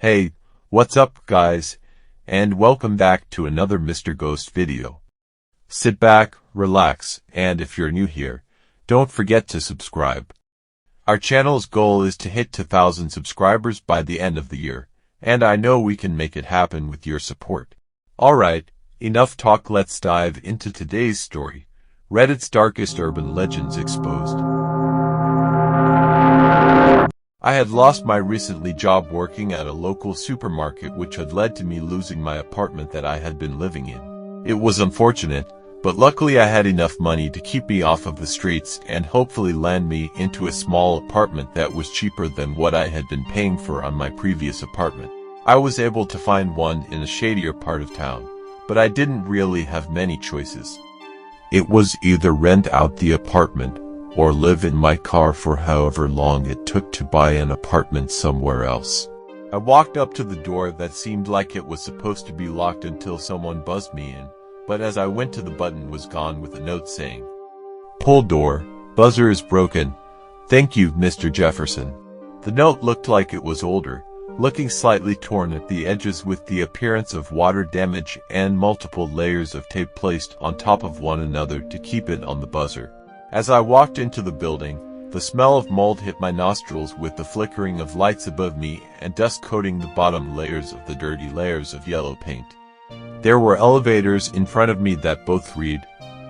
Hey, what's up guys, and welcome back to another Mr. Ghost video. Sit back, relax, and if you're new here, don't forget to subscribe. Our channel's goal is to hit 2,000 subscribers by the end of the year, and I know we can make it happen with your support. Alright, enough talk, let's dive into today's story. Reddit's darkest urban legends exposed. I had lost my recently job working at a local supermarket, which had led to me losing my apartment that I had been living in. It was unfortunate, but luckily I had enough money to keep me off of the streets and hopefully land me into a small apartment that was cheaper than what I had been paying for on my previous apartment. I was able to find one in a shadier part of town, but I didn't really have many choices. It was either rent out the apartment or live in my car for however long it took to buy an apartment somewhere else. I walked up to the door that seemed like it was supposed to be locked until someone buzzed me in, but as I went to the button was gone with a note saying, "Pull door, buzzer is broken. Thank you, Mr. Jefferson." The note looked like it was older, looking slightly torn at the edges with the appearance of water damage and multiple layers of tape placed on top of one another to keep it on the buzzer. As I walked into the building, the smell of mold hit my nostrils with the flickering of lights above me and dust coating the bottom layers of the dirty layers of yellow paint. There were elevators in front of me that both read,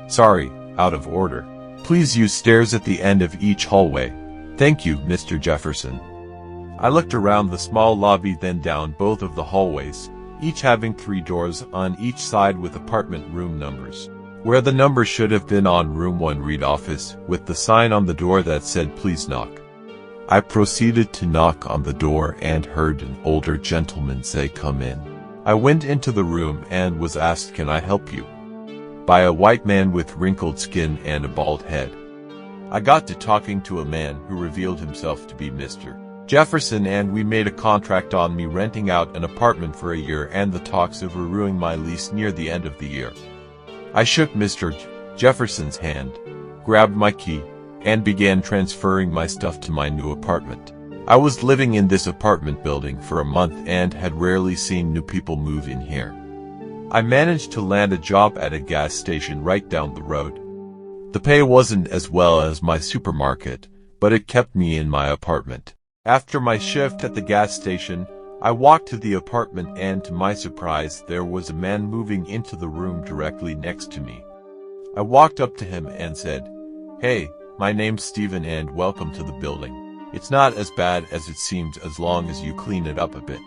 "Sorry, out of order. Please use stairs at the end of each hallway. Thank you, Mr. Jefferson." I looked around the small lobby, then down both of the hallways, each having 3 doors on each side with apartment room numbers. Where the number should have been on room 1 read office, with the sign on the door that said please knock. I proceeded to knock on the door and heard an older gentleman say come in. I went into the room and was asked, "Can I help you?" by a white man with wrinkled skin and a bald head. I got to talking to a man who revealed himself to be Mr. Jefferson, and we made a contract on me renting out an apartment for a year and the talks of renewing my lease near the end of the year. I shook Mr. Jefferson's hand, grabbed my key, and began transferring my stuff to my new apartment. I was living in this apartment building for a month and had rarely seen new people move in here. I managed to land a job at a gas station right down the road. The pay wasn't as well as my supermarket, but it kept me in my apartment. After my shift at the gas station, I walked to the apartment and to my surprise there was a man moving into the room directly next to me. I walked up to him and said, "Hey, my name's Steven and welcome to the building. It's not as bad as it seems as long as you clean it up a bit."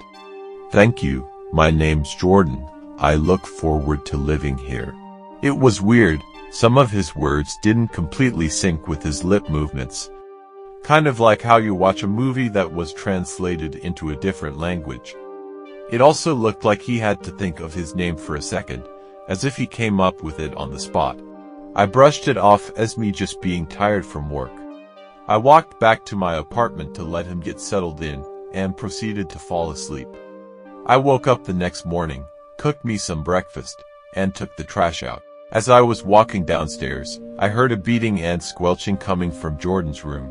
"Thank you, my name's Jordan. I look forward to living here." It was weird, some of his words didn't completely sync with his lip movements. Kind of like how you watch a movie that was translated into a different language. It also looked like he had to think of his name for a second, as if he came up with it on the spot. I brushed it off as me just being tired from work. I walked back to my apartment to let him get settled in, and proceeded to fall asleep. I woke up the next morning, cooked me some breakfast, and took the trash out. As I was walking downstairs, I heard a beating and squelching coming from Jordan's room.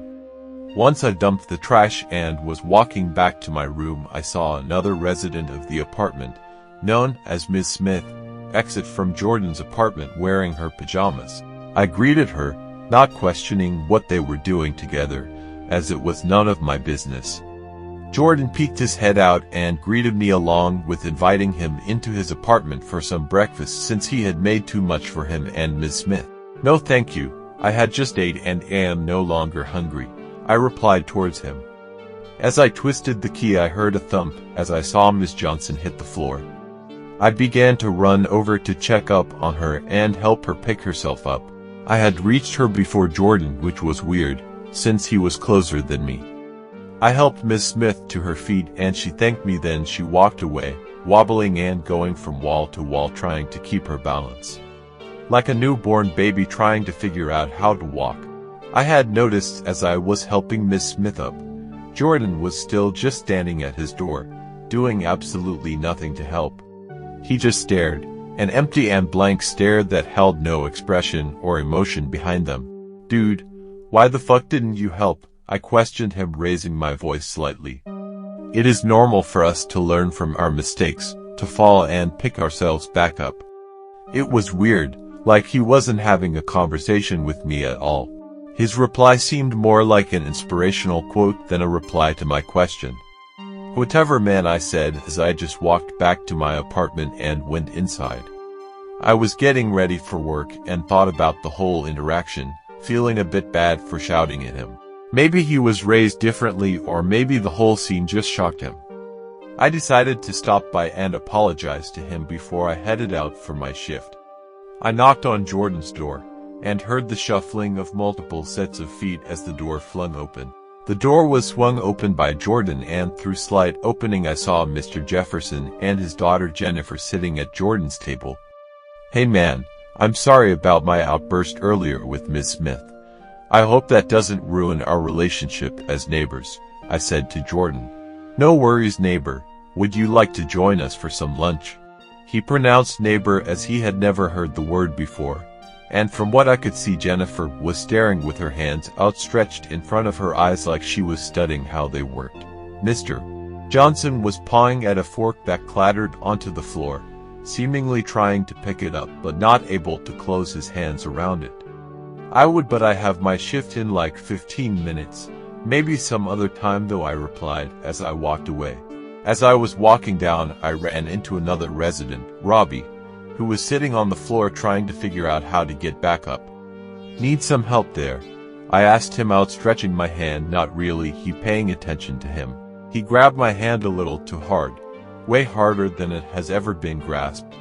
Once I dumped the trash and was walking back to my room, I saw another resident of the apartment, known as Ms. Smith, exit from Jordan's apartment wearing her pajamas. I greeted her, not questioning what they were doing together, as it was none of my business. Jordan peeked his head out and greeted me along with inviting him into his apartment for some breakfast since he had made too much for him and Ms. Smith. "No thank you, I had just ate and am no longer hungry," I replied towards him. As I twisted the key, I heard a thump as I saw Miss Johnson hit the floor. I began to run over to check up on her and help her pick herself up. I had reached her before Jordan, which was weird, since he was closer than me. I helped Miss Smith to her feet and she thanked me, then she walked away, wobbling and going from wall to wall trying to keep her balance. Like a newborn baby trying to figure out how to walk. I had noticed as I was helping Miss Smith up, Jordan was still just standing at his door, doing absolutely nothing to help. He just stared, an empty and blank stare that held no expression or emotion behind them. "Dude, why the fuck didn't you help?" I questioned him, raising my voice slightly. It is normal for us to learn from our mistakes, to fall and pick ourselves back up. It was weird, like he wasn't having a conversation with me at all. His reply seemed more like an inspirational quote than a reply to my question. "Whatever, man," I said as I just walked back to my apartment and went inside. I was getting ready for work and thought about the whole interaction, feeling a bit bad for shouting at him. Maybe he was raised differently, or maybe the whole scene just shocked him. I decided to stop by and apologize to him before I headed out for my shift. I knocked on Jordan's door and heard the shuffling of multiple sets of feet as the door flung open. The door was swung open by Jordan, and through slight opening I saw Mr. Jefferson and his daughter Jennifer sitting at Jordan's table. "Hey man, I'm sorry about my outburst earlier with Ms. Smith. I hope that doesn't ruin our relationship as neighbors," I said to Jordan. "No worries, neighbor. Would you like to join us for some lunch?" He pronounced neighbor as he had never heard the word before, and from what I could see, Jennifer was staring with her hands outstretched in front of her eyes like she was studying how they worked. Mr. Johnson was pawing at a fork that clattered onto the floor, seemingly trying to pick it up but not able to close his hands around it. "I would, but I have my shift in like 15 minutes. Maybe some other time though," I replied as I walked away. As I was walking down, I ran into another resident, Robbie, who was sitting on the floor trying to figure out how to get back up. "Need some help there?" I asked him, outstretching my hand, not really he paying attention to him. He grabbed my hand a little too hard, way harder than it has ever been grasped.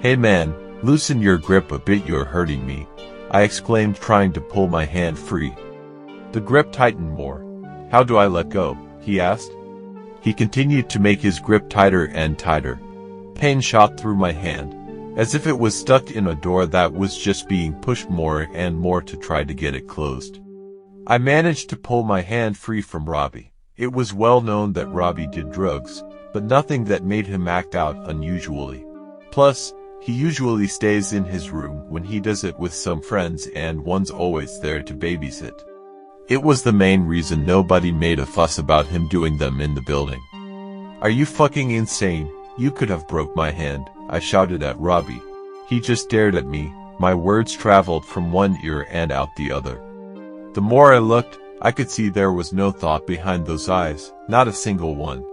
"Hey man, loosen your grip a bit, you're hurting me," I exclaimed, trying to pull my hand free. The grip tightened more. "How do I let go?" he asked. He continued to make his grip tighter and tighter. Pain shot through my hand, as if it was stuck in a door that was just being pushed more and more to try to get it closed. I managed to pull my hand free from Robbie. It was well known that Robbie did drugs, but nothing that made him act out unusually. Plus, he usually stays in his room when he does it with some friends, and one's always there to babysit. It was the main reason nobody made a fuss about him doing them in the building. "Are you fucking insane? You could have broke my hand," I shouted at Robbie. He just stared at me. My words traveled from one ear and out the other. The more I looked, I could see there was no thought behind those eyes, not a single one.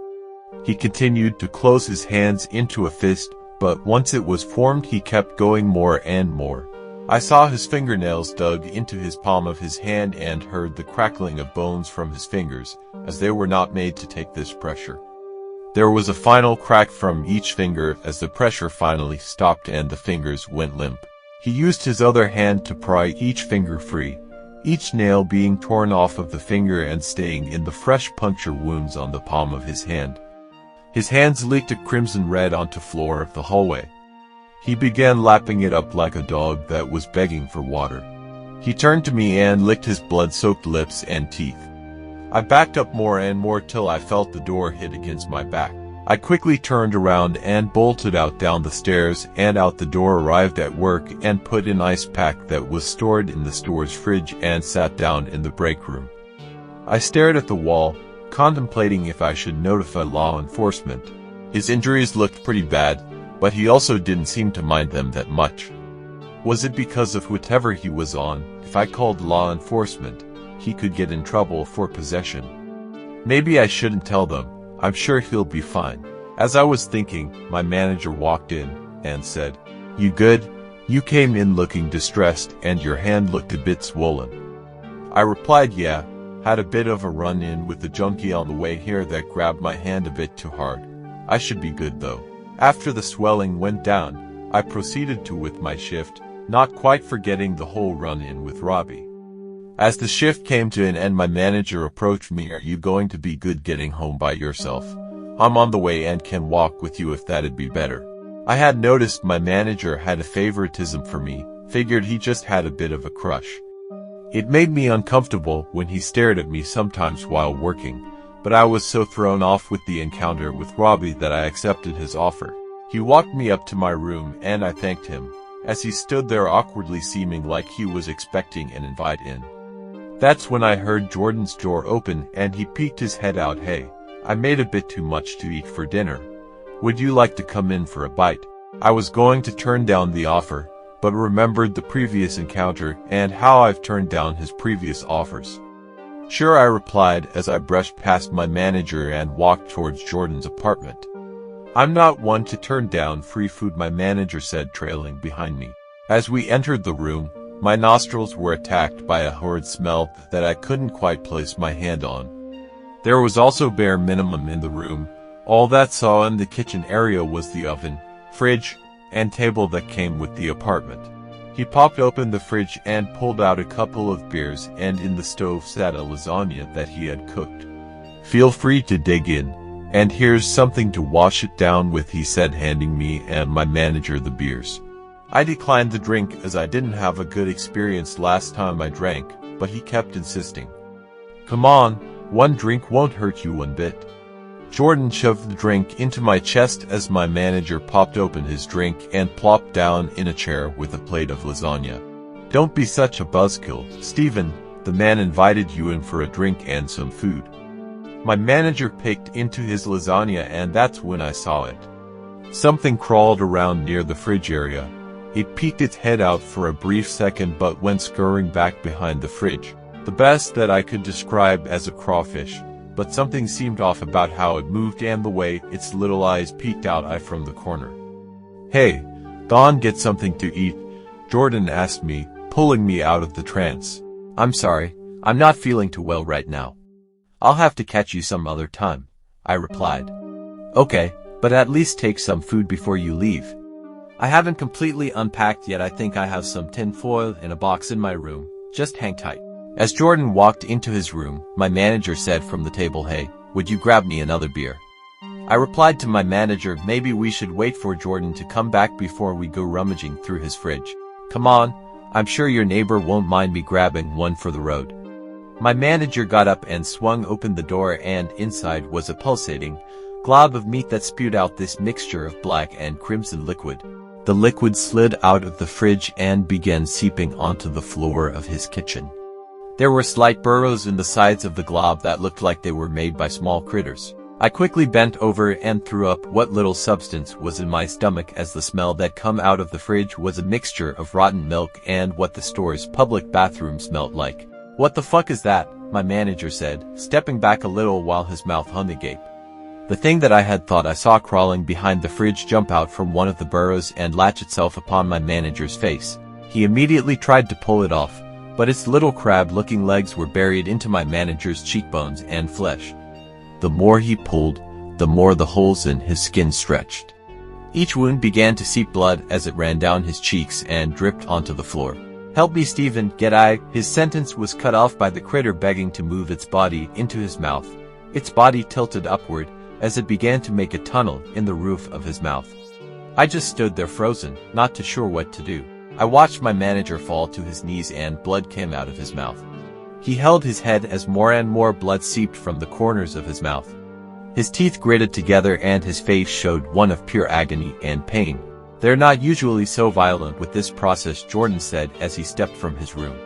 He continued to close his hands into a fist, but once it was formed he kept going more and more. I saw his fingernails dug into his palm of his hand and heard the crackling of bones from his fingers, as they were not made to take this pressure. There was a final crack from each finger as the pressure finally stopped and the fingers went limp. He used his other hand to pry each finger free, each nail being torn off of the finger and staying in the fresh puncture wounds on the palm of his hand. His hands leaked a crimson red onto the floor of the hallway. He began lapping it up like a dog that was begging for water. He turned to me and licked his blood-soaked lips and teeth. I backed up more and more till I felt the door hit against my back. I quickly turned around and bolted out down the stairs and out the door, arrived at work and put an ice pack that was stored in the store's fridge and sat down in the break room. I stared at the wall, contemplating if I should notify law enforcement. His injuries looked pretty bad, but he also didn't seem to mind them that much. Was it because of whatever he was on? If I called law enforcement, he could get in trouble for possession. Maybe I shouldn't tell them. I'm sure he'll be fine. As I was thinking, my manager walked in and said, "You good? You came in looking distressed and your hand looked a bit swollen." I replied, "Yeah, had a bit of a run-in with the junkie on the way here that grabbed my hand a bit too hard. I should be good though." After the swelling went down, I proceeded with my shift, not quite forgetting the whole run-in with Robbie. As the shift came to an end, my manager approached me. "Are you going to be good getting home by yourself? I'm on the way and can walk with you if that'd be better." I had noticed my manager had a favoritism for me, figured he just had a bit of a crush. It made me uncomfortable when he stared at me sometimes while working, but I was so thrown off with the encounter with Robbie that I accepted his offer. He walked me up to my room and I thanked him, as he stood there awkwardly, seeming like he was expecting an invite in. That's when I heard Jordan's door open and he peeked his head out. "Hey," I made a bit too much to eat for dinner. Would you like to come in for a bite? I was going to turn down the offer, but remembered the previous encounter and how I've turned down his previous offers. Sure, I replied as I brushed past my manager and walked towards Jordan's apartment. I'm not one to turn down free food, my manager said, trailing behind me. As we entered the room, my nostrils were attacked by a horrid smell that I couldn't quite place my hand on. There was also bare minimum in the room. All that saw in the kitchen area was the oven, fridge, and table that came with the apartment. He popped open the fridge and pulled out a couple of beers, and in the stove sat a lasagna that he had cooked. Feel free to dig in, and here's something to wash it down with, he said, handing me and my manager the beers. I declined the drink as I didn't have a good experience last time I drank, but he kept insisting. Come on, one drink won't hurt you one bit. Jordan shoved the drink into my chest as my manager popped open his drink and plopped down in a chair with a plate of lasagna. Don't be such a buzzkill, Stephen. The man invited you in for a drink and some food. My manager picked into his lasagna, and that's when I saw it. Something crawled around near the fridge area. It peeked its head out for a brief second but went scurrying back behind the fridge. The best that I could describe as a crawfish, but something seemed off about how it moved and the way its little eyes peeked out from the corner. Hey, go on, get something to eat, Jordan asked me, pulling me out of the trance. I'm sorry, I'm not feeling too well right now. I'll have to catch you some other time, I replied. Okay, but at least take some food before you leave. I haven't completely unpacked yet. I think I have some tin foil in a box in my room. Just hang tight. As Jordan walked into his room, my manager said from the table, hey, would you grab me another beer? I replied to my manager, maybe we should wait for Jordan to come back before we go rummaging through his fridge. Come on, I'm sure your neighbor won't mind me grabbing one for the road. My manager got up and swung open the door, and inside was a pulsating glob of meat that spewed out this mixture of black and crimson liquid. The liquid slid out of the fridge and began seeping onto the floor of his kitchen. There were slight burrows in the sides of the glob that looked like they were made by small critters. I quickly bent over and threw up what little substance was in my stomach, as the smell that come out of the fridge was a mixture of rotten milk and what the store's public bathroom smelled like. What the fuck is that? My manager said, stepping back a little while his mouth hung agape. The thing that I had thought I saw crawling behind the fridge jump out from one of the burrows and latch itself upon my manager's face. He immediately tried to pull it off, but its little crab-looking legs were buried into my manager's cheekbones and flesh. The more he pulled, the more the holes in his skin stretched. Each wound began to seep blood as it ran down his cheeks and dripped onto the floor. Help me, Stephen, get I. His sentence was cut off by the critter begging to move its body into his mouth. Its body tilted upward as it began to make a tunnel in the roof of his mouth. I just stood there frozen, not too sure what to do. I watched my manager fall to his knees and blood came out of his mouth. He held his head as more and more blood seeped from the corners of his mouth. His teeth gritted together and his face showed one of pure agony and pain. They're not usually so violent with this process, Jordan said as he stepped from his room.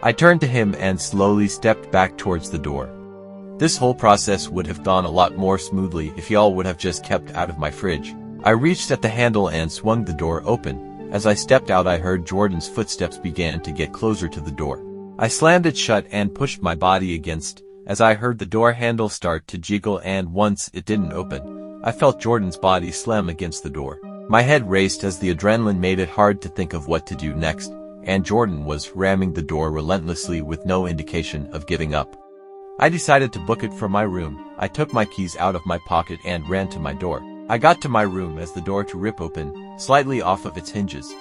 I turned to him and slowly stepped back towards the door. This whole process would have gone a lot more smoothly if y'all would have just kept out of my fridge. I reached at the handle and swung the door open. As I stepped out, I heard Jordan's footsteps began to get closer to the door. I slammed it shut and pushed my body against, as I heard the door handle start to jiggle, and once it didn't open, I felt Jordan's body slam against the door. My head raced as the adrenaline made it hard to think of what to do next, and Jordan was ramming the door relentlessly with no indication of giving up. I decided to book it from my room. I took my keys out of my pocket and ran to my door. I got to my room as the door to rip open, slightly off of its hinges.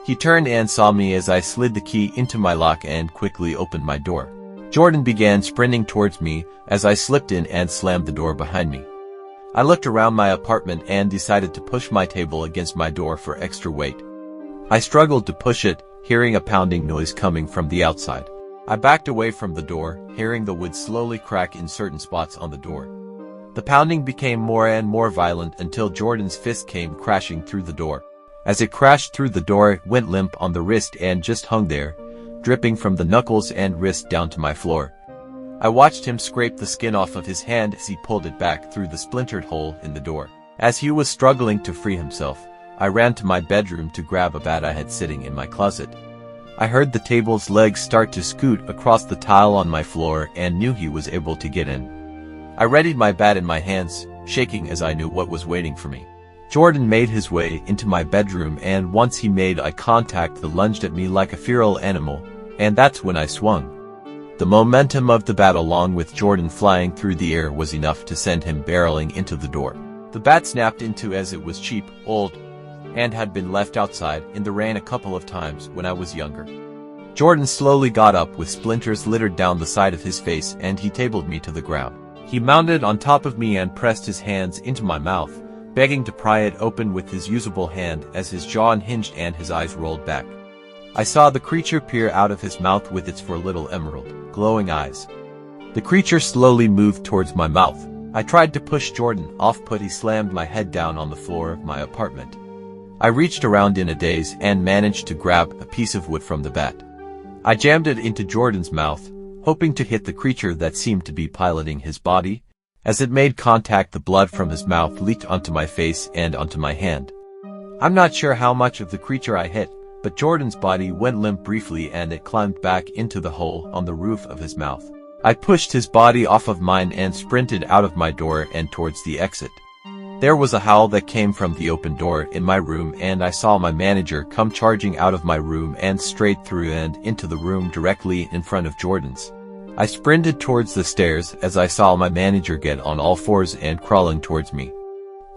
He turned and saw me as I slid the key into my lock and quickly opened my door. Jordan began sprinting towards me as I slipped in and slammed the door behind me. I looked around my apartment and decided to push my table against my door for extra weight. I struggled to push it, hearing a pounding noise coming from the outside. I backed away from the door, hearing the wood slowly crack in certain spots on the door. The pounding became more and more violent until Jordan's fist came crashing through the door. As it crashed through the door, it went limp on the wrist and just hung there, dripping from the knuckles and wrist down to my floor. I watched him scrape the skin off of his hand as he pulled it back through the splintered hole in the door. As he was struggling to free himself, I ran to my bedroom to grab a bat I had sitting in my closet. I heard the table's legs start to scoot across the tile on my floor and knew he was able to get in. I readied my bat in my hands, shaking as I knew what was waiting for me. Jordan made his way into my bedroom, and once he made eye contact, he lunged at me like a feral animal, and that's when I swung. The momentum of the bat along with Jordan flying through the air was enough to send him barreling into the door. The bat snapped into as it was cheap, old, and had been left outside in the rain a couple of times when I was younger. Jordan slowly got up with splinters littered down the side of his face, and he tabled me to the ground. He mounted on top of me and pressed his hands into my mouth, begging to pry it open with his usable hand as his jaw unhinged and his eyes rolled back. I saw the creature peer out of his mouth with its 4 little emerald, glowing eyes. The creature slowly moved towards my mouth. I tried to push Jordan off, but he slammed my head down on the floor of my apartment. I reached around in a daze and managed to grab a piece of wood from the bat. I jammed it into Jordan's mouth, hoping to hit the creature that seemed to be piloting his body. As it made contact, the blood from his mouth leaked onto my face and onto my hand. I'm not sure how much of the creature I hit, but Jordan's body went limp briefly and it climbed back into the hole on the roof of his mouth. I pushed his body off of mine and sprinted out of my door and towards the exit. There was a howl that came from the open door in my room, and I saw my manager come charging out of my room and straight through and into the room directly in front of Jordan's. I sprinted towards the stairs as I saw my manager get on all fours and crawling towards me.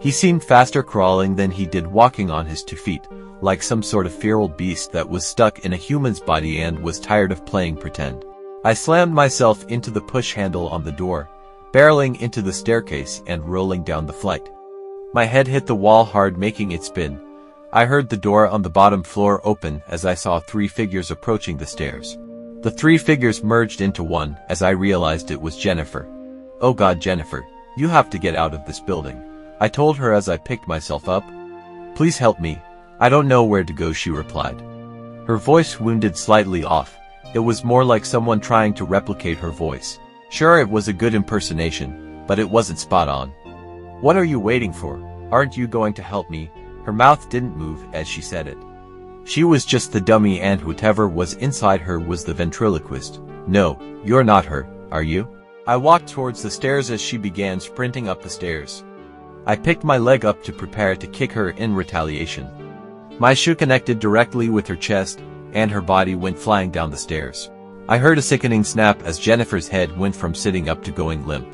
He seemed faster crawling than he did walking on his 2 feet, like some sort of feral beast that was stuck in a human's body and was tired of playing pretend. I slammed myself into the push handle on the door, barreling into the staircase and rolling down the flight. My head hit the wall hard, making it spin. I heard the door on the bottom floor open as I saw 3 figures approaching the stairs. The 3 figures merged into one as I realized it was Jennifer. "Oh God, Jennifer, you have to get out of this building," I told her as I picked myself up. "Please help me. I don't know where to go," she replied. Her voice wounded slightly off. It was more like someone trying to replicate her voice. Sure, it was a good impersonation, but it wasn't spot on. "What are you waiting for? Aren't you going to help me?" Her mouth didn't move as she said it. She was just the dummy, and whatever was inside her was the ventriloquist. "No, you're not her, are you?" I walked towards the stairs as she began sprinting up the stairs. I picked my leg up to prepare to kick her in retaliation. My shoe connected directly with her chest, and her body went flying down the stairs. I heard a sickening snap as Jennifer's head went from sitting up to going limp.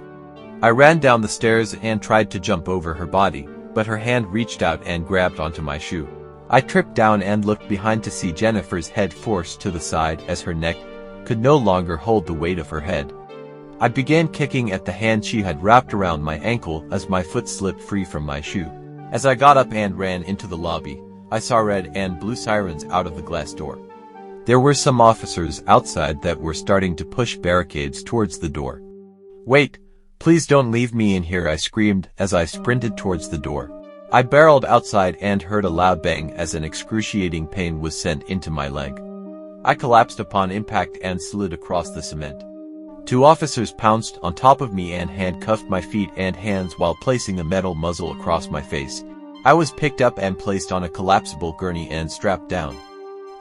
I ran down the stairs and tried to jump over her body, but her hand reached out and grabbed onto my shoe. I tripped down and looked behind to see Jennifer's head forced to the side as her neck could no longer hold the weight of her head. I began kicking at the hand she had wrapped around my ankle as my foot slipped free from my shoe. As I got up and ran into the lobby, I saw red and blue sirens out of the glass door. There were some officers outside that were starting to push barricades towards the door. "Wait, please don't leave me in here," I screamed as I sprinted towards the door. I barreled outside and heard a loud bang as an excruciating pain was sent into my leg. I collapsed upon impact and slid across the cement. 2 officers pounced on top of me and handcuffed my feet and hands while placing a metal muzzle across my face. I was picked up and placed on a collapsible gurney and strapped down.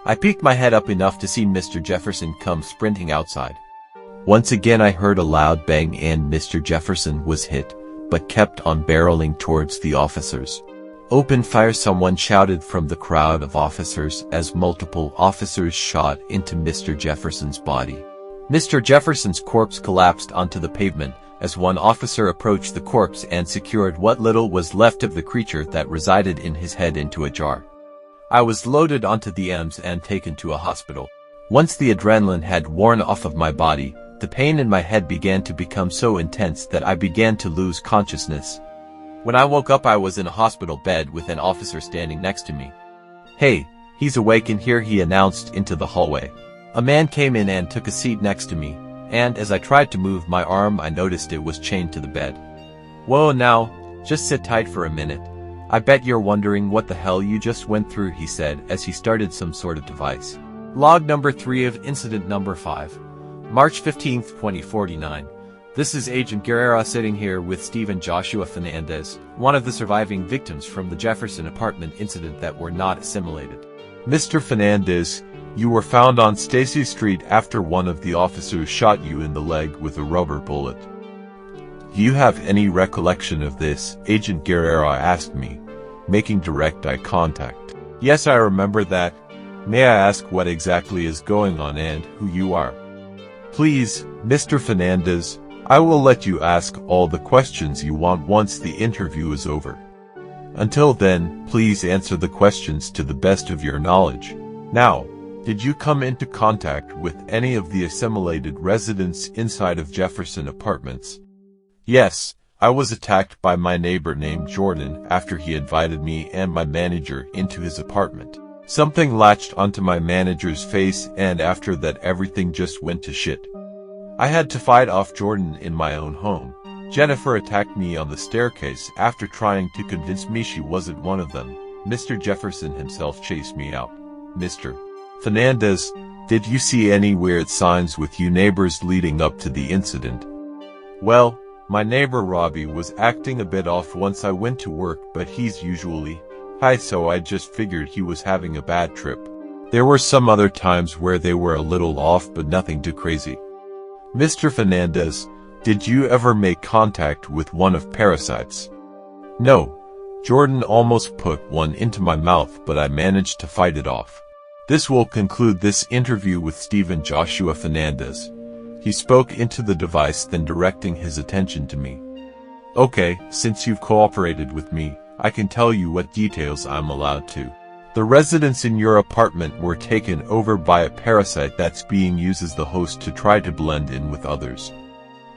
I peeked my head up enough to see Mr. Jefferson come sprinting outside. Once again I heard a loud bang and Mr. Jefferson was hit, but kept on barreling towards the officers. "Open fire," someone shouted from the crowd of officers as multiple officers shot into Mr. Jefferson's body. Mr. Jefferson's corpse collapsed onto the pavement as one officer approached the corpse and secured what little was left of the creature that resided in his head into a jar. I was loaded onto the EMS and taken to a hospital. Once the adrenaline had worn off of my body, the pain in my head began to become so intense that I began to lose consciousness. When I woke up, I was in a hospital bed with an officer standing next to me. "Hey, he's awake in here," he announced into the hallway. A man came in and took a seat next to me, and as I tried to move my arm, I noticed it was chained to the bed. "Whoa, now, just sit tight for a minute. I bet you're wondering what the hell you just went through," he said as he started some sort of device. "Log number 3 of incident number 5. March 15th, 2049. This is Agent Guerrero sitting here with Stephen Joshua Fernandez, one of the surviving victims from the Jefferson apartment incident that were not assimilated. Mr. Fernandez, you were found on Stacy Street after one of the officers shot you in the leg with a rubber bullet. Do you have any recollection of this? Agent Guerrero asked me, making direct eye contact. Yes, I remember that. May I ask what exactly is going on and who you are? Please, Mr. Fernandez, I will let you ask all the questions you want once the interview is over. Until then, please answer the questions to the best of your knowledge. Now, did you come into contact with any of the assimilated residents inside of Jefferson Apartments? Yes, I was attacked by my neighbor named Jordan after he invited me and my manager into his apartment. Something latched onto my manager's face, and after that everything just went to shit. I had to fight off Jordan in my own home. Jennifer attacked me on the staircase after trying to convince me she wasn't one of them. Mr. Jefferson himself chased me out. Mr. Fernandez, did you see any weird signs with you neighbors leading up to the incident? Well, my neighbor Robbie was acting a bit off once I went to work, but he's usually high, so I just figured he was having a bad trip. There were some other times where they were a little off, but nothing too crazy. Mr. Fernandez, did you ever make contact with one of parasites? No. Jordan almost put one into my mouth, but I managed to fight it off. This will conclude this interview with Stephen Joshua Fernandez. He spoke into the device, then directing his attention to me. Okay, since you've cooperated with me, I can tell you what details I'm allowed to. The residents in your apartment were taken over by a parasite that's being used as the host to try to blend in with others.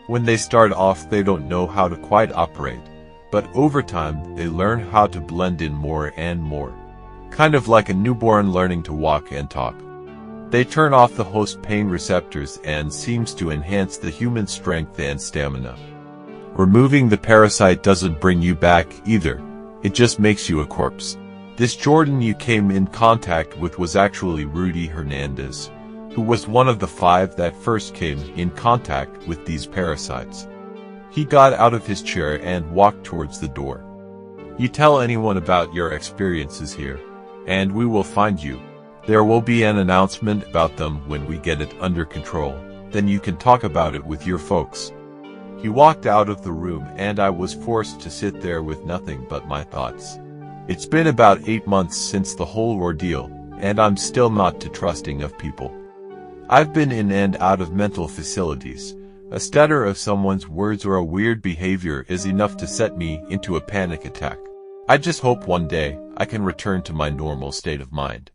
When they start off, they don't know how to quite operate, but over time, they learn how to blend in more and more. Kind of like a newborn learning to walk and talk. They turn off the host pain receptors and seems to enhance the human strength and stamina. Removing the parasite doesn't bring you back either. It just makes you a corpse. This Jordan you came in contact with was actually Rudy Hernandez, who was one of the 5 that first came in contact with these parasites. He got out of his chair and walked towards the door. You tell anyone about your experiences here, and we will find you. There will be an announcement about them when we get it under control. Then you can talk about it with your folks. He walked out of the room, and I was forced to sit there with nothing but my thoughts. It's been about 8 months since the whole ordeal, and I'm still not too trusting of people. I've been in and out of mental facilities. A stutter of someone's words or a weird behavior is enough to set me into a panic attack. I just hope one day I can return to my normal state of mind.